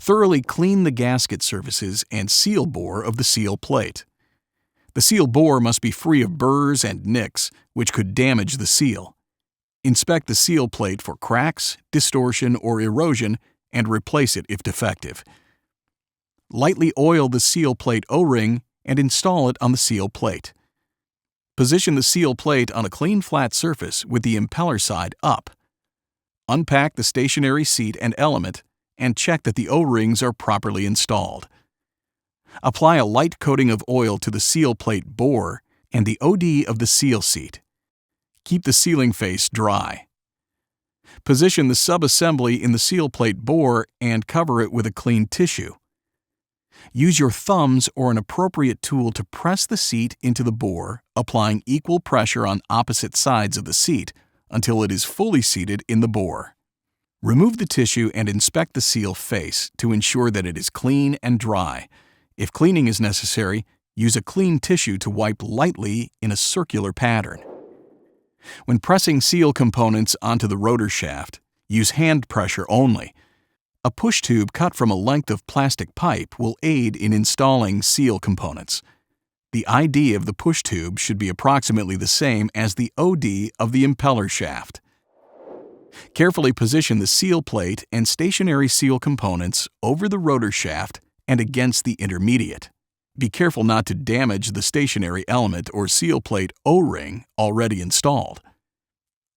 Thoroughly clean the gasket surfaces and seal bore of the seal plate. The seal bore must be free of burrs and nicks, which could damage the seal. Inspect the seal plate for cracks, distortion, or erosion and replace it if defective. Lightly oil the seal plate O-ring and install it on the seal plate. Position the seal plate on a clean flat surface with the impeller side up. Unpack the stationary seat and element and check that the O-rings are properly installed. Apply a light coating of oil to the seal plate bore and the OD of the seal seat. Keep the sealing face dry. Position the subassembly in the seal plate bore and cover it with a clean tissue. Use your thumbs or an appropriate tool to press the seat into the bore, applying equal pressure on opposite sides of the seat until it is fully seated in the bore. Remove the tissue and inspect the seal face to ensure that it is clean and dry. If cleaning is necessary, use a clean tissue to wipe lightly in a circular pattern. When pressing seal components onto the rotor shaft, use hand pressure only. A push tube cut from a length of plastic pipe will aid in installing seal components. The ID of the push tube should be approximately the same as the OD of the impeller shaft. Carefully position the seal plate and stationary seal components over the rotor shaft and against the intermediate. Be careful not to damage the stationary element or seal plate O-ring already installed.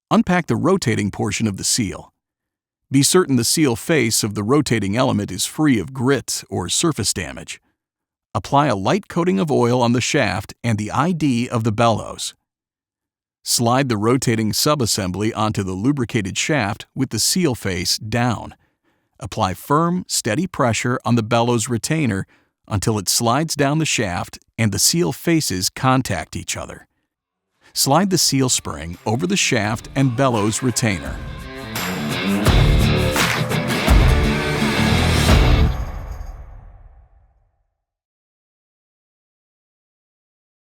Unpack the rotating portion of the seal. Be certain the seal face of the rotating element is free of grit or surface damage. Apply a light coating of oil on the shaft and the ID of the bellows. Slide the rotating subassembly onto the lubricated shaft with the seal face down. Apply firm, steady pressure on the bellows retainer until it slides down the shaft and the seal faces contact each other. Slide the seal spring over the shaft and bellows retainer.